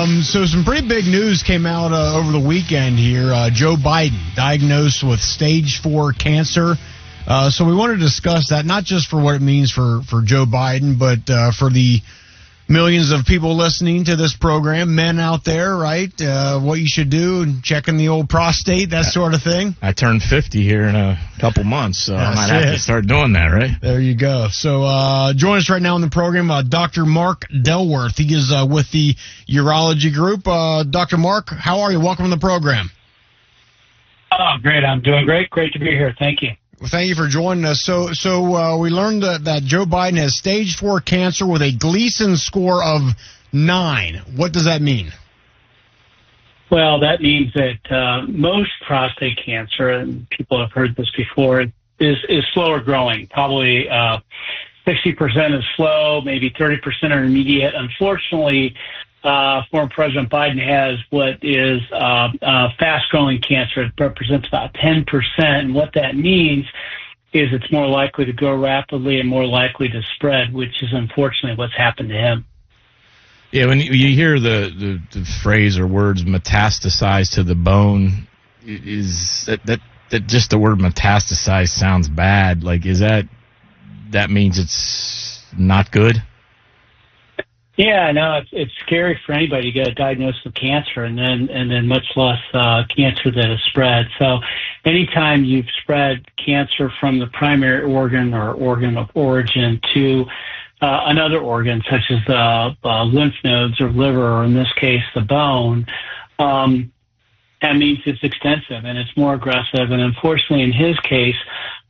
So some pretty big news came out over the weekend here. Joe Biden diagnosed with stage 4 cancer. So we want to discuss that, not just for what it means for Joe Biden, but for the millions of people listening to this program, men out there, right? What you should do, checking the old prostate, that sort of thing. I turned 50 here in a couple months, so I might have to start doing that, right? There you go. So join us right now in the program, Dr. Mark Delworth. He is with the Urology Group. Dr. Mark, how are you? Welcome to the program. Oh, great. I'm doing great. Great to be here. Thank you. Well, thank you for joining us. So we learned that Joe Biden has stage 4 cancer with a Gleason score of 9. What does that mean? Well, that means that most prostate cancer, and people have heard this before, is slower growing. Probably 60% is slow, maybe 30% are intermediate. Unfortunately, former President Biden has what is fast-growing cancer. It represents about 10%. And what that means is it's more likely to grow rapidly and more likely to spread, which is unfortunately what's happened to him. Yeah, when you hear the phrase or words metastasize to the bone, is that just the word metastasize sounds bad? Like, is that means it's not good? Yeah, no, it's scary for anybody to get a diagnosis of cancer and then much less cancer that has spread. So anytime you've spread cancer from the primary organ or organ of origin to another organ, such as the lymph nodes or liver, or in this case, the bone, that means it's extensive and it's more aggressive. And unfortunately, in his case,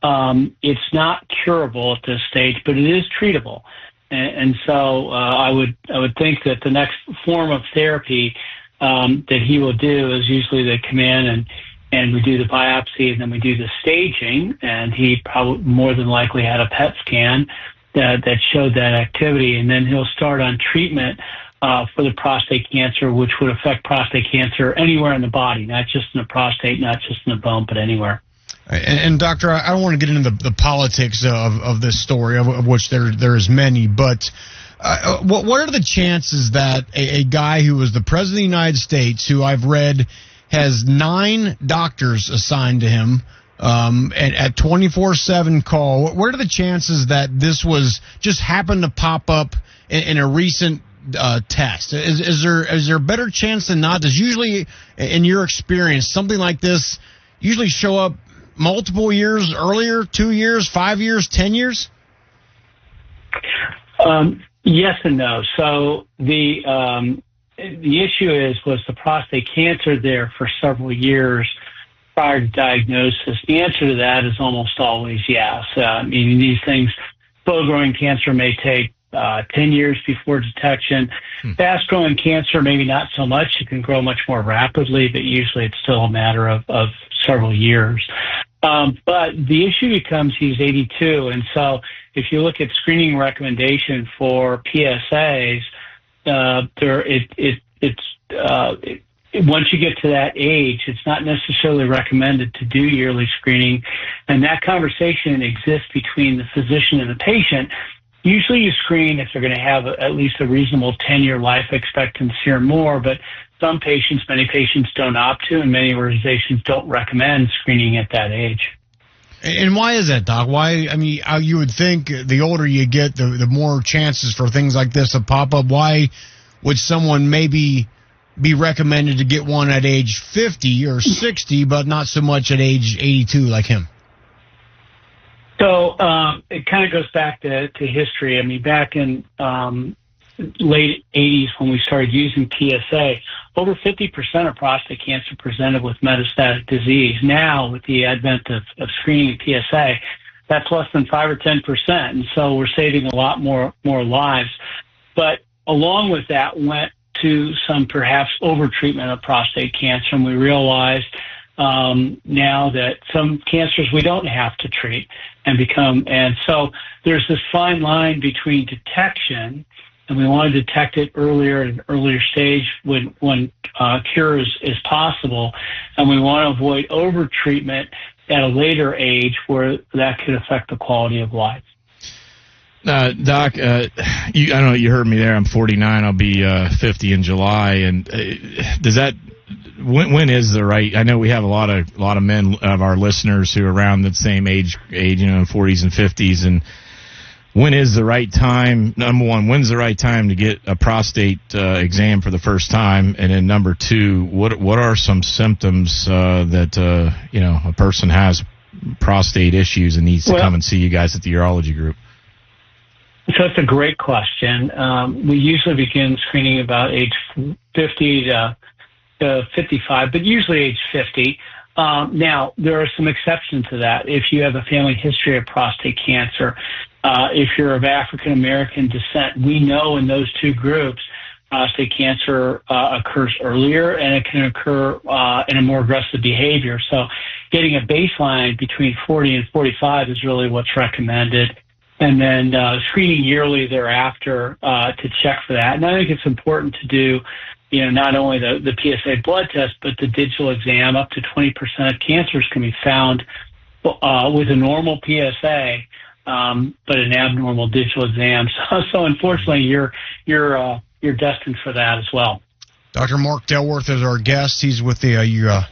it's not curable at this stage, but it is treatable. And so I would think that the next form of therapy that he will do is usually they come in and we do the biopsy and then we do the staging, and he probably more than likely had a PET scan that showed that activity, and then he'll start on treatment for the prostate cancer, which would affect prostate cancer anywhere in the body, not just in the prostate, not just in the bone, but anywhere. And Doctor, I don't want to get into the politics of this story, of which there is many, but what are the chances that a guy who was the President of the United States, who I've read has 9 doctors assigned to him, and at 24/7 call, what are the chances that this was just happened to pop up in a recent test? Is there a better chance than not? Does usually, in your experience, something like this usually show up multiple years earlier, 2 years, 5 years, 10 years? Yes and no. So the issue was the prostate cancer there for several years prior to diagnosis? The answer to that is almost always yes. I mean, these things, slow-growing cancer may take 10 years before detection. Fast-growing cancer, maybe not so much. It can grow much more rapidly, but usually it's still a matter of several years. But the issue becomes he's 82, and so if you look at screening recommendation for PSAs, once you get to that age, it's not necessarily recommended to do yearly screening, and that conversation exists between the physician and the patient. Usually you screen if they're going to have at least a reasonable 10-year life expectancy or more, but many patients don't opt to, and many organizations don't recommend screening at that age. And why is that, Doc? Why? I mean, you would think the older you get, the more chances for things like this to pop up. Why would someone maybe be recommended to get one at age 50 or 60, but not so much at age 82 like him? So it kind of goes back to history. I mean, back in late 80s when we started using PSA, over 50% of prostate cancer presented with metastatic disease. Now, with the advent of screening PSA, that's less than 5 or 10%, and so we're saving a lot more lives. But along with that went to some perhaps over-treatment of prostate cancer, and we realized now that some cancers we don't have to treat and so there's this fine line between detection, and we want to detect it earlier at an earlier stage when cure is possible, and we want to avoid over-treatment at a later age where that could affect the quality of life. Doc, I don't know, you heard me there. I'm 49. I'll be 50 in July. And does that? When is the right? I know we have a lot of men of our listeners who are around the same age, 40s and 50s. And when is the right time? Number one, when's the right time to get a prostate exam for the first time? And then number two, what are some symptoms that a person has prostate issues and needs to come and see you guys at the urology group? So it's a great question. We usually begin screening about age 50 to 55, but usually age 50. Now, there are some exceptions to that. If you have a family history of prostate cancer, if you're of African American descent, we know in those two groups, prostate cancer occurs earlier and it can occur in a more aggressive behavior. So getting a baseline between 40 and 45 is really what's recommended. And then screening yearly thereafter to check for that. And I think it's important to do, not only the PSA blood test, but the digital exam. Up to 20% of cancers can be found with a normal PSA, but an abnormal digital exam. So unfortunately, you're destined for that as well. Dr. Mark Delworth is our guest. He's with the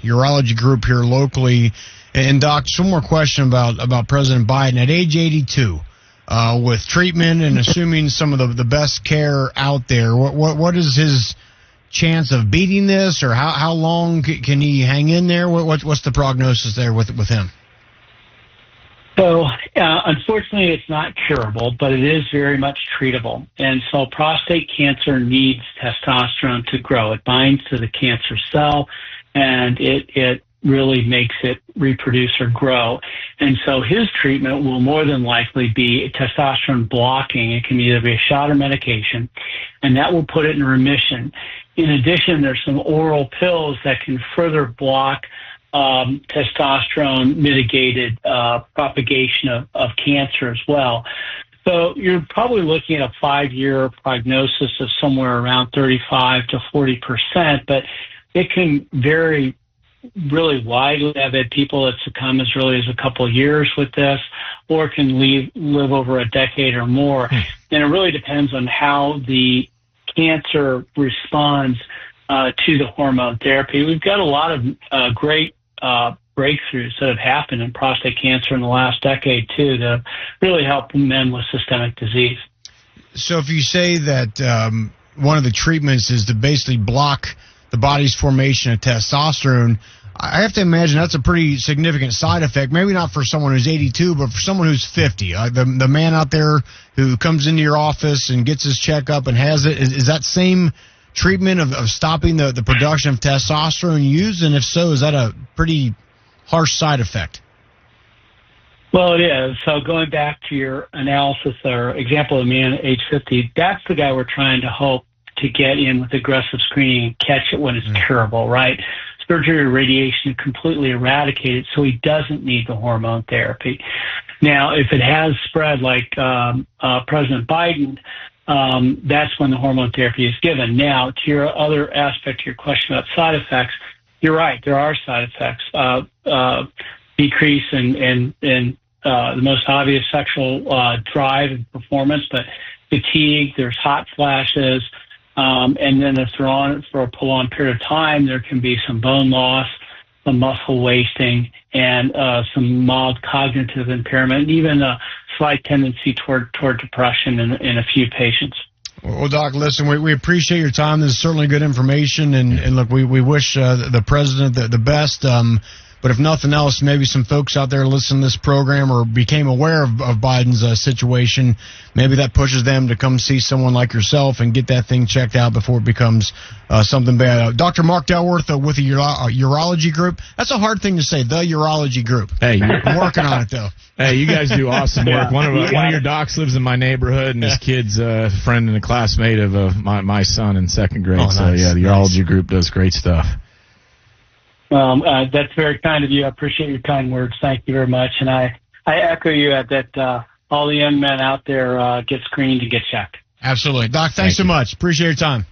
urology group here locally. And Doc, just one more question about President Biden at age 82. With treatment and assuming some of the best care out there, what is his chance of beating this, or how long can he hang in there? What's the prognosis there with him? So, unfortunately, it's not curable, but it is very much treatable. And so prostate cancer needs testosterone to grow. It binds to the cancer cell, and it really makes it reproduce or grow. And so his treatment will more than likely be testosterone blocking. It can either be a shot or medication, and that will put it in remission. In addition, there's some oral pills that can further block testosterone mitigated propagation of cancer as well. So you're probably looking at a 5-year prognosis of somewhere around 35 to 40%, but it can vary really widely. I've had people that succumb as early as a couple of years with this, or can live over a decade or more. And it really depends on how the cancer responds to the hormone therapy. We've got a lot of great breakthroughs that have happened in prostate cancer in the last decade, too, to really help men with systemic disease. So if you say that one of the treatments is to basically block the body's formation of testosterone, I have to imagine that's a pretty significant side effect. Maybe not for someone who's 82, but for someone who's 50. The man out there who comes into your office and gets his checkup and has it, is that same treatment of stopping the production of testosterone used? And if so, is that a pretty harsh side effect? Well, it is. So going back to your analysis or example of a man at age 50, that's the guy we're trying to hope to get in with aggressive screening and catch it when it's curable, right? Surgery or radiation completely eradicate it, so he doesn't need the hormone therapy. Now, if it has spread like President Biden, that's when the hormone therapy is given. Now, to your other aspect of your question about side effects, you're right, there are side effects. Decrease in the most obvious sexual drive and performance, but fatigue, there's hot flashes, and then if they're on it for a prolonged period of time, there can be some bone loss, some muscle wasting, and some mild cognitive impairment, and even a slight tendency toward depression in a few patients. Well, Doc, listen, we appreciate your time. This is certainly good information, and look, we wish the president the best. But if nothing else, maybe some folks out there listening to this program or became aware of Biden's situation, maybe that pushes them to come see someone like yourself and get that thing checked out before it becomes something bad. Dr. Mark Delworth with the urology group. That's a hard thing to say, the urology group. Hey, I'm working on it, though. Hey, you guys do awesome work. One of your docs lives in my neighborhood, and his kid's a friend and a classmate of my son in second grade. Oh, so, nice. yeah, the urology group does great stuff. That's very kind of you. I appreciate your kind words. Thank you very much. And I echo you that all the young men out there get screened and get checked. Absolutely. Doc, thanks so much. Appreciate your time.